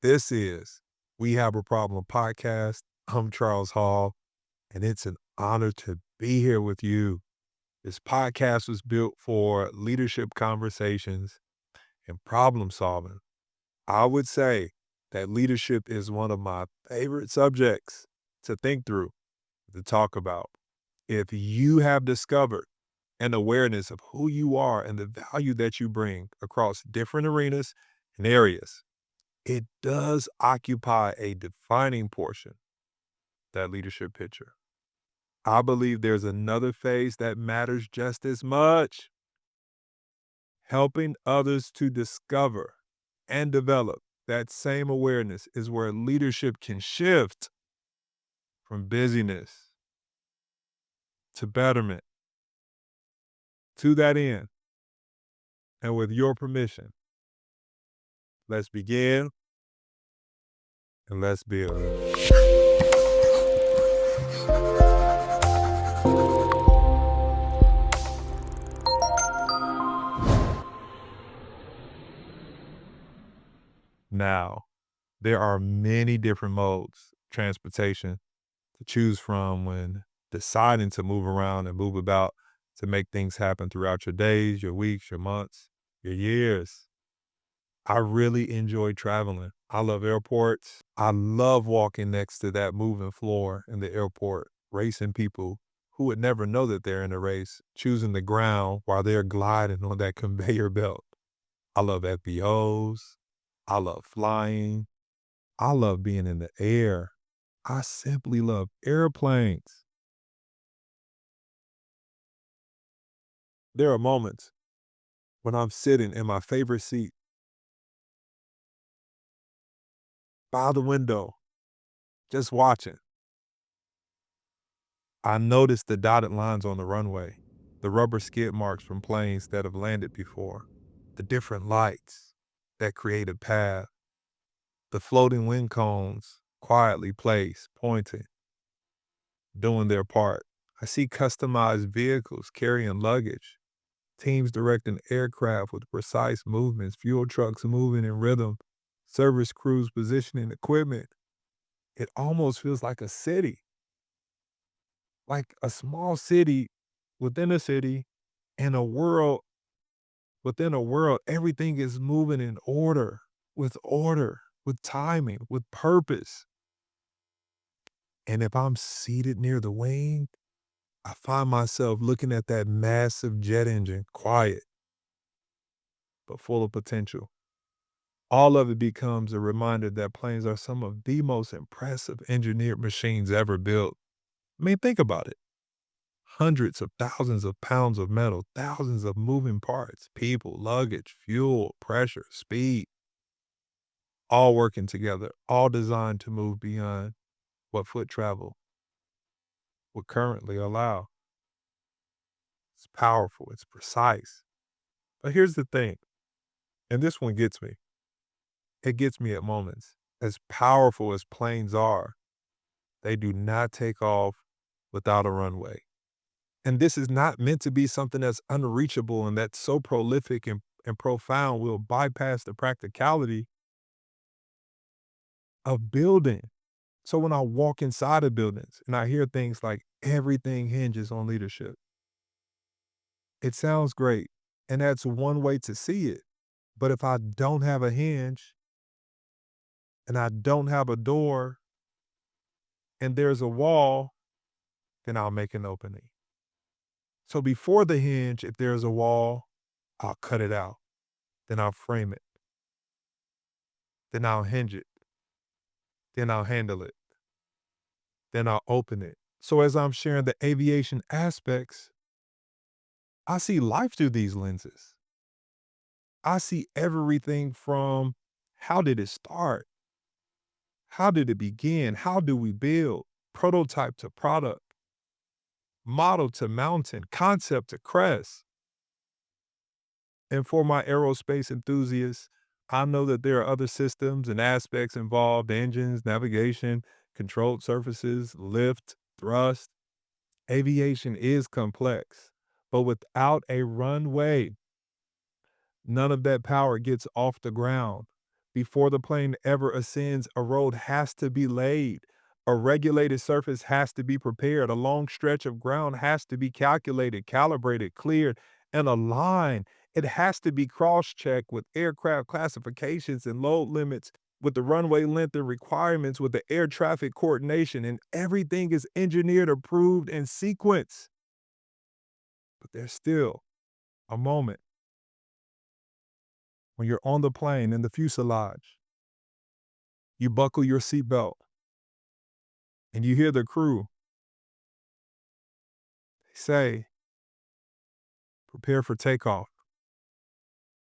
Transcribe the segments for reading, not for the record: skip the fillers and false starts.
This is We Have a Problem podcast. I'm Charles Hall, and it's an honor to be here with you. This podcast was built for leadership conversations and problem solving. I would say that leadership is one of my favorite subjects to think through, to talk about. If you have discovered an awareness of who you are and the value that you bring across different arenas and areas, it does occupy a defining portion, that leadership picture. I believe there's another phase that matters just as much. Helping others to discover and develop that same awareness is where leadership can shift from busyness to betterment. To that end, and with your permission, let's begin and let's build. Now, there are many different modes of transportation to choose from when deciding to move around and move about to make things happen throughout your days, your weeks, your months, your years. I really enjoy traveling. I love airports. I love walking next to that moving floor in the airport, racing people who would never know that they're in a race, choosing the ground while they're gliding on that conveyor belt. I love FBOs. I love flying. I love being in the air. I simply love airplanes. There are moments when I'm sitting in my favorite seat by the window, just watching. I notice the dotted lines on the runway, the rubber skid marks from planes that have landed before, the different lights that create a path, the floating wind cones quietly placed, pointing, doing their part. I see customized vehicles carrying luggage, teams directing aircraft with precise movements, fuel trucks moving in rhythm, service crews positioning equipment. It almost feels like a city, like a small city within a city and a world within a world. Everything is moving in order, with timing, with purpose. And if I'm seated near the wing, I find myself looking at that massive jet engine, quiet but full of potential. All of it becomes a reminder that planes are some of the most impressive engineered machines ever built. I mean, think about it. Hundreds of thousands of pounds of metal, thousands of moving parts, people, luggage, fuel, pressure, speed, all working together, all designed to move beyond what foot travel would currently allow. It's powerful, it's precise. But here's the thing, and this one gets me. It gets me at moments. As powerful as planes are, they do not take off without a runway. And this is not meant to be something that's unreachable and that's so prolific and profound will bypass the practicality of building. So when I walk inside of buildings and I hear things like everything hinges on leadership, it sounds great. And that's one way to see it. But if I don't have a hinge and I don't have a door and there's a wall, then I'll make an opening. So before the hinge, if there's a wall, I'll cut it out. Then I'll frame it. Then I'll hinge it. Then I'll handle it. Then I'll open it. So as I'm sharing the aviation aspects, I see life through these lenses. I see everything from how did it start? How did it begin? How do we build? Prototype to product, model to mountain, concept to crest. And for my aerospace enthusiasts, I know that there are other systems and aspects involved: engines, navigation, controlled surfaces, lift, thrust. Aviation is complex, but without a runway, none of that power gets off the ground. Before the plane ever ascends, a road has to be laid. A regulated surface has to be prepared. A long stretch of ground has to be calculated, calibrated, cleared, and aligned. It has to be cross checked with aircraft classifications and load limits, with the runway length and requirements, with the air traffic coordination, and everything is engineered, approved, and sequenced. But there's still a moment when you're on the plane in the fuselage, you buckle your seatbelt, and you hear the crew say, prepare for takeoff.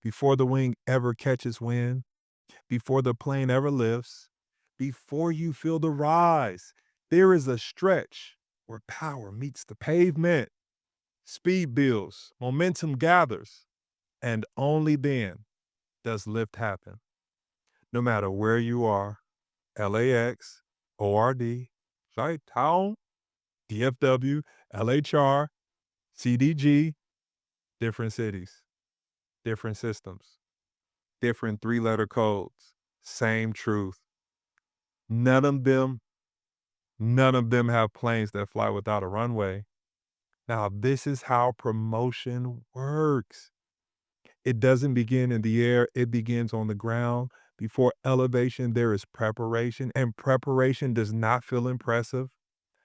Before the wing ever catches wind, before the plane ever lifts, before you feel the rise, there is a stretch where power meets the pavement, speed builds, momentum gathers, and only then does lift happen. No matter where you are, LAX, ORD, Chi-Town, DFW, LHR, CDG, different cities, different systems, different three-letter codes, same truth. None of them, none of them have planes that fly without a runway. Now, this is how promotion works. It doesn't begin in the air, it begins on the ground. Before elevation, there is preparation, and preparation does not feel impressive.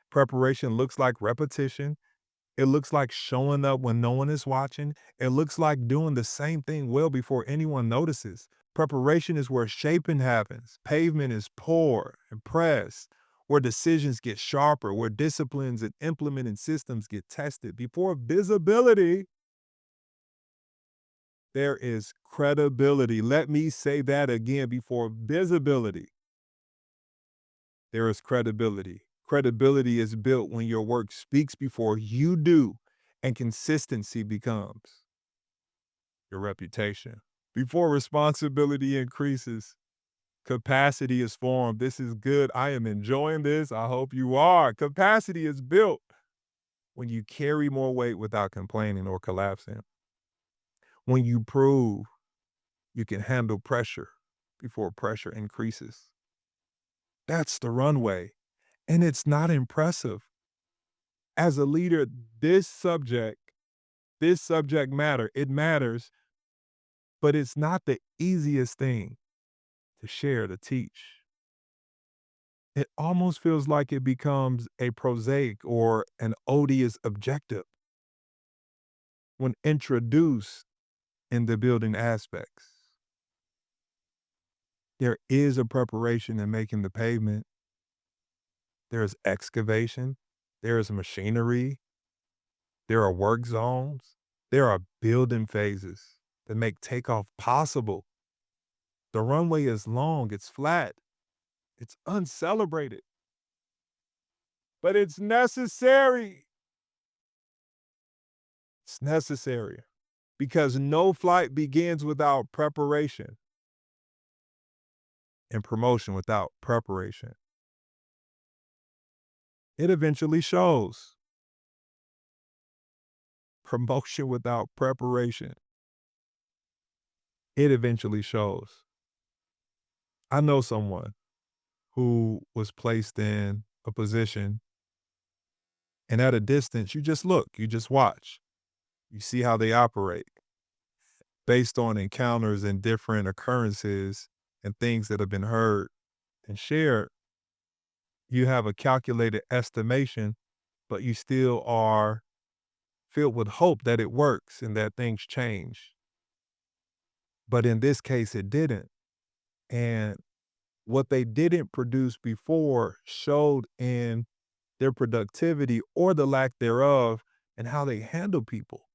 Preparation looks like repetition. It looks like showing up when no one is watching. It looks like doing the same thing well before anyone notices. Preparation is where shaping happens. Pavement is poured and pressed, where decisions get sharper, where disciplines and implementing systems get tested. Before visibility, there is credibility. Let me say that again. Before visibility, there is credibility. Credibility is built when your work speaks before you do, and consistency becomes your reputation. Before responsibility increases, capacity is formed. This is good. I am enjoying this. I hope you are. Capacity is built when you carry more weight without complaining or collapsing. When you prove you can handle pressure before pressure increases. That's the runway. And it's not impressive. As a leader, this subject matter, it matters, but it's not the easiest thing to share, to teach. It almost feels like it becomes a prosaic or an odious objective when introduced in the building aspects. There is a preparation in making the pavement. There's excavation. There is machinery. There are work zones. There are building phases that make takeoff possible. The runway is long, it's flat, it's uncelebrated, but it's necessary. It's necessary because no flight begins without preparation and promotion without preparation. It eventually shows. Promotion without preparation. It eventually shows. I know someone who was placed in a position, and at a distance, you just look, you just watch, you see how they operate based on encounters and different occurrences and things that have been heard and shared. You have a calculated estimation, but you still are filled with hope that it works and that things change. But in this case, it didn't. And what they didn't produce before showed in their productivity or the lack thereof and how they handle people.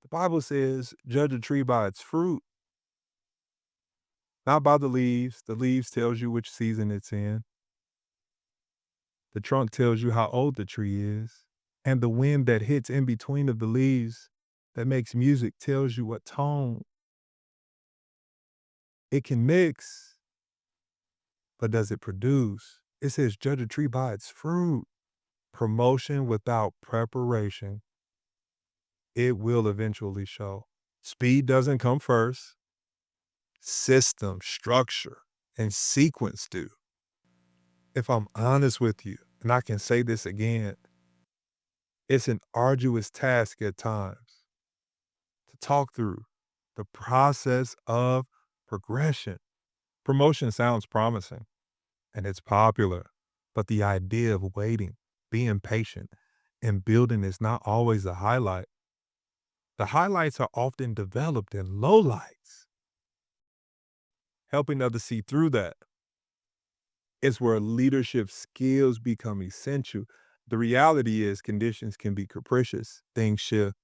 The Bible says, judge a tree by its fruit, not by the leaves. The leaves tells you which season it's in. The trunk tells you how old the tree is. And the wind that hits in between of the leaves that makes music tells you what tone it can mix, but does it produce? It says, judge a tree by its fruit. Promotion without preparation, it will eventually show. Speed doesn't come first. system, structure, and sequence do. If I'm honest with you, and I can say this again, it's an arduous task at times to talk through the process of progression. Promotion sounds promising and it's popular, but the idea of waiting, being patient, and building is not always the highlight. The highlights are often developed in lowlights. Helping others see through that is where leadership skills become essential. The reality is conditions can be capricious. Things shift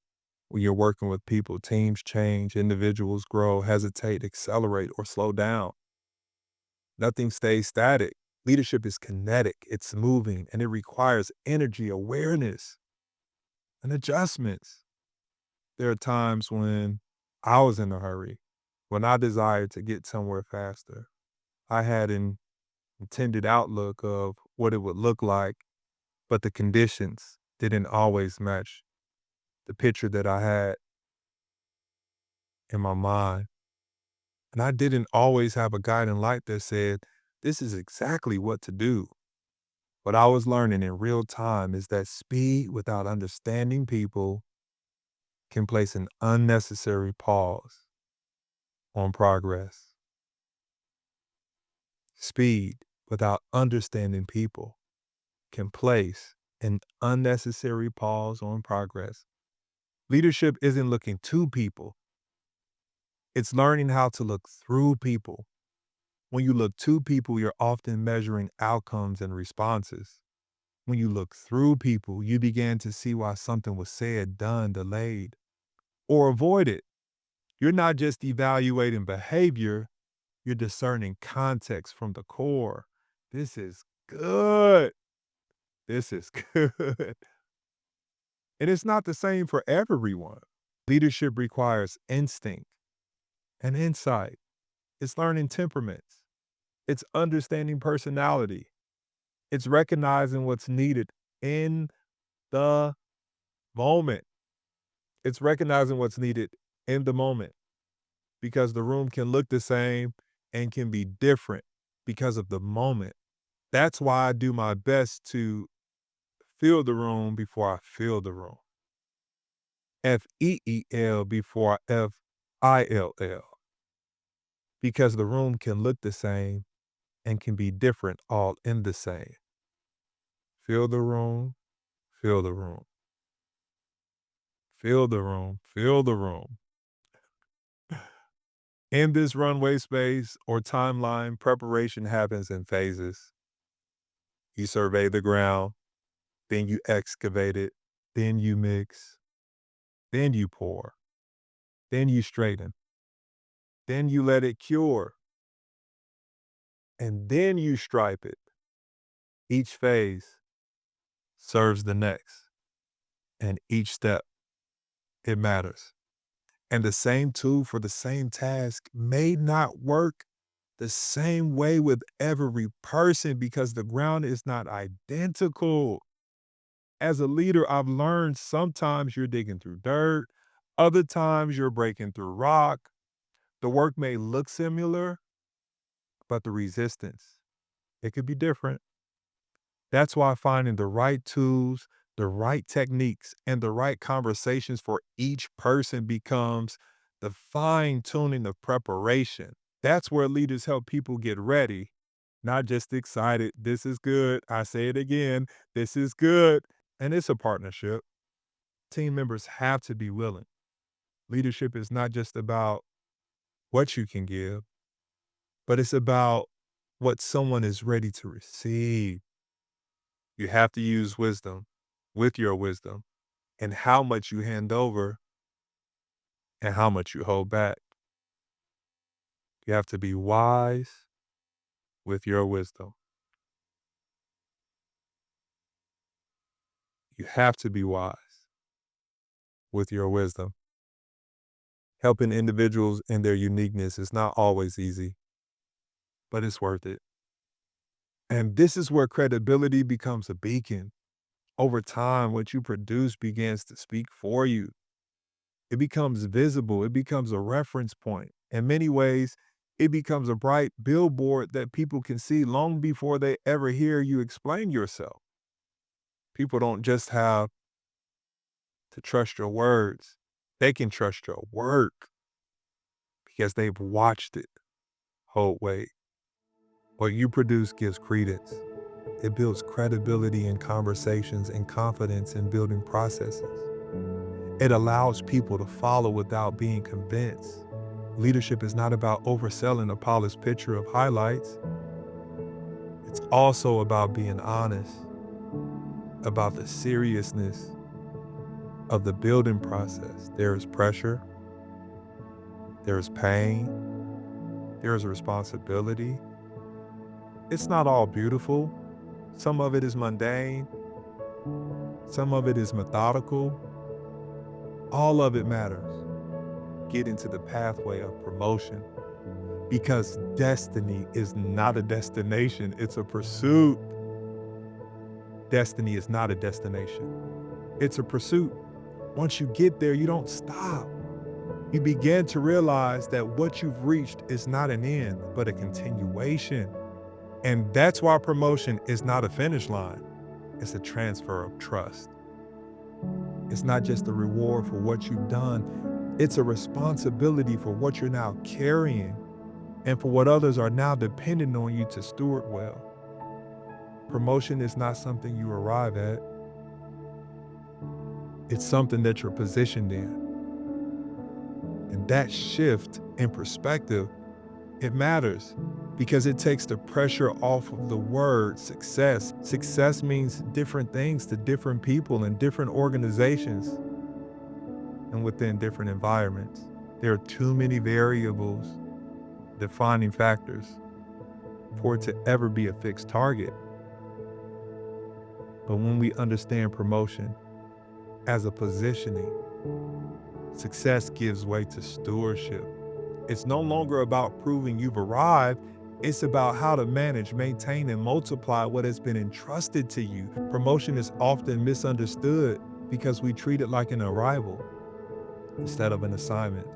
when you're working with people. Teams change, individuals grow, hesitate, accelerate, or slow down. Nothing stays static. Leadership is kinetic, it's moving, and it requires energy, awareness, and adjustments. There are times when I was in a hurry, when I desired to get somewhere faster. I had an intended outlook of what it would look like, but the conditions didn't always match the picture that I had in my mind. And I didn't always have a guiding light that said, this is exactly what to do. What I was learning in real time is that speed without understanding people can place an unnecessary pause on progress. Speed without understanding people can place an unnecessary pause on progress. Leadership isn't looking to people, it's learning how to look through people. When you look to people, you're often measuring outcomes and responses. When you look through people, you begin to see why something was said, done, delayed, or avoided. You're not just evaluating behavior, you're discerning context from the core. This is good. This is good. And it's not the same for everyone. Leadership requires instinct and insight. It's learning temperaments. It's understanding personality. It's recognizing what's needed in the moment. It's recognizing what's needed in the moment because the room can look the same and can be different because of the moment. That's why I do my best to feel the room before I feel the room. FEEL before FILL because the room can look the same and can be different all in the same. Feel the room, feel the room, feel the room, feel the room. In this runway space or timeline, preparation happens in phases. You survey the ground, then you excavate it, then you mix, then you pour, then you straighten, then you let it cure, and then you stripe it. Each phase serves the next, and each step, it matters. And the same tool for the same task may not work the same way with every person because the ground is not identical. As a leader, I've learned sometimes you're digging through dirt, other times you're breaking through rock. The work may look similar, but the resistance, it could be different. That's why finding the right tools, the right techniques, and the right conversations for each person becomes the fine tuning of preparation. That's where leaders help people get ready, not just excited. This is good. I say it again. This is good. And it's a partnership. Team members have to be willing. Leadership is not just about what you can give, but it's about what someone is ready to receive. You have to use wisdom with your wisdom and how much you hand over and how much you hold back. You have to be wise with your wisdom. You have to be wise with your wisdom. Helping individuals in their uniqueness is not always easy, but it's worth it. And this is where credibility becomes a beacon. Over time, what you produce begins to speak for you. It becomes visible, it becomes a reference point. In many ways, It becomes a bright billboard that people can see long before they ever hear you explain yourself. People don't just have to trust your words, they can trust your work because they've watched it hold weight. What you produce gives credence. It builds credibility in conversations and confidence in building processes. It allows people to follow without being convinced. Leadership is not about overselling a polished picture of highlights. It's also about being honest, about the seriousness of the building process. There is pressure, there is pain, there is responsibility. It's not all beautiful. Some of it is mundane, some of it is methodical. All of it matters. Get into the pathway of promotion because destiny is not a destination, it's a pursuit. Destiny is not a destination, it's a pursuit. Once you get there, you don't stop. You begin to realize that what you've reached is not an end, but a continuation. And that's why promotion is not a finish line, it's a transfer of trust. It's not just a reward for what you've done, it's a responsibility for what you're now carrying and for what others are now depending on you to steward well. Promotion is not something you arrive at, it's something that you're positioned in. And that shift in perspective, it matters because it takes the pressure off of the word success. Success means different things to different people in different organizations and within different environments. There are too many variables, defining factors, for it to ever be a fixed target. But when we understand promotion as a positioning, success gives way to stewardship. It's no longer about proving you've arrived. It's about how to manage, maintain, and multiply what has been entrusted to you. Promotion is often misunderstood because we treat it like an arrival instead of an assignment.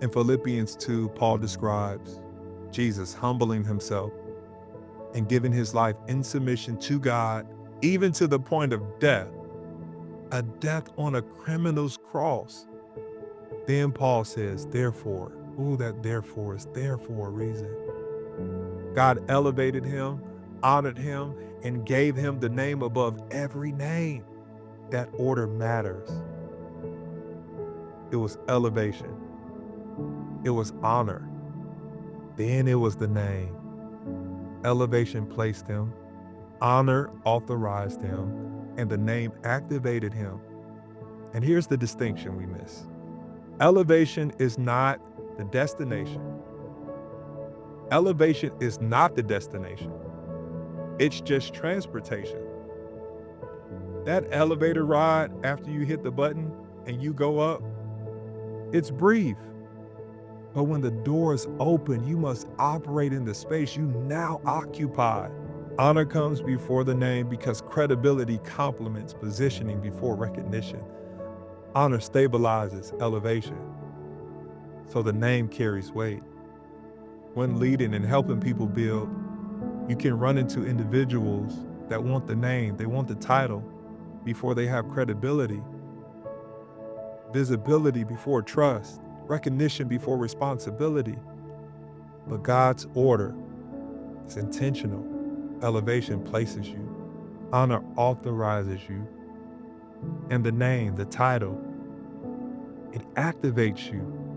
In Philippians 2, Paul describes Jesus humbling himself and giving his life in submission to God, even to the point of death, a death on a criminal's cross. Then Paul says, therefore, that therefore is there for a reason. God elevated him, honored him, and gave him the name above every name. That order matters. It was elevation. It was honor. Then it was the name. Elevation placed him, honor authorized him, and the name activated him. And here's the distinction we miss. Elevation is not the destination. Elevation is not the destination. It's just transportation. That elevator ride after you hit the button and you go up, it's brief. But when the doors open, you must operate in the space you now occupy. Honor comes before the name because credibility complements positioning before recognition. Honor stabilizes elevation, so the name carries weight. When leading and helping people build, you can run into individuals that want the name, they want the title before they have credibility, visibility before trust, recognition before responsibility. But God's order is intentional. Elevation places you, honor authorizes you, and the name, the title, it activates you.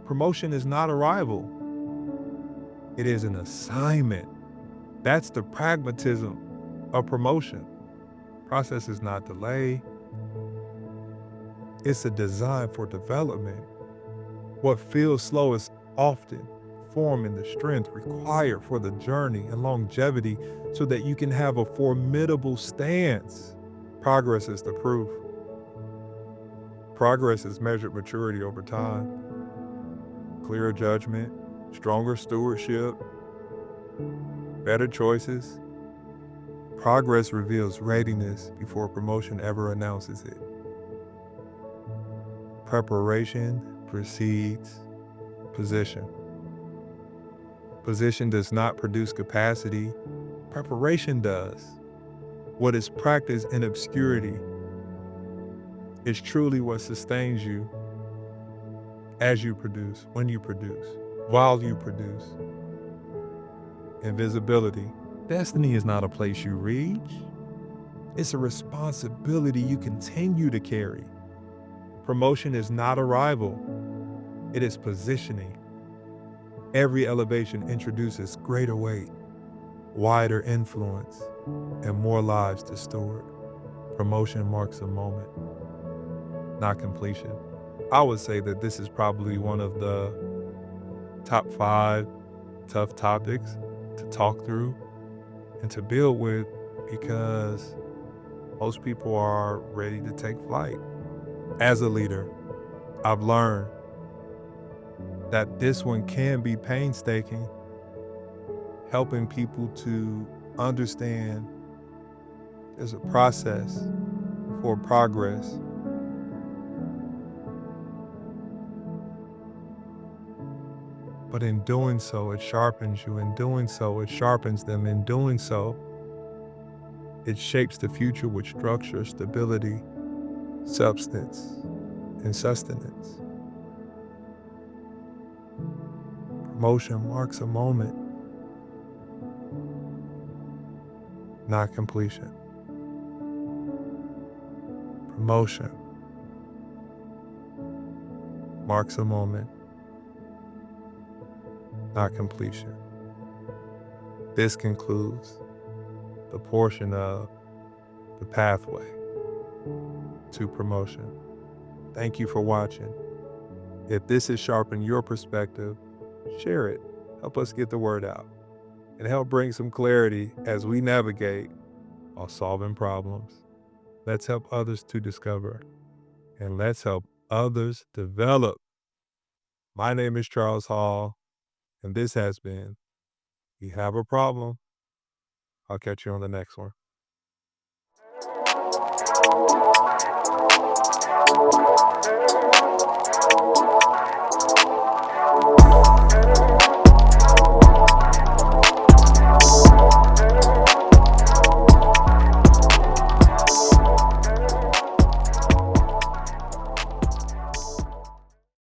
Promotion is not arrival. It is an assignment. That's the pragmatism of promotion. Process is not delay. It's a design for development. What feels slow is often forming the strength required for the journey and longevity so that you can have a formidable stance. Progress is the proof. Progress is measured maturity over time. Clearer judgment, stronger stewardship, better choices. Progress reveals readiness before promotion ever announces it. Preparation precedes position. Position does not produce capacity, preparation does. What is practiced in obscurity is truly what sustains you as you produce, when you produce, while you produce. Invisibility. Destiny is not a place you reach. It's a responsibility you continue to carry. Promotion is not arrival. It is positioning. Every elevation introduces greater weight, wider influence, and more lives to steward. Promotion marks a moment, not completion. I would say that this is probably one of the top 5 tough topics to talk through and to build with, because most people are ready to take flight. As a leader, I've learned that this one can be painstaking, helping people to understand there's a process for progress. But in doing so, it sharpens you. In doing so, it sharpens them. In doing so, it shapes the future with structure, stability, substance, and sustenance. Promotion marks a moment, not completion. Promotion marks a moment, not completion. This concludes the portion of the pathway to promotion. Thank you for watching. If this has sharpened your perspective, share it. Help us get the word out and help bring some clarity as we navigate while solving problems. Let's help others to discover, and let's help others develop. My name is Charles Hall, and this has been You Have a Problem. I'll catch you on the next one.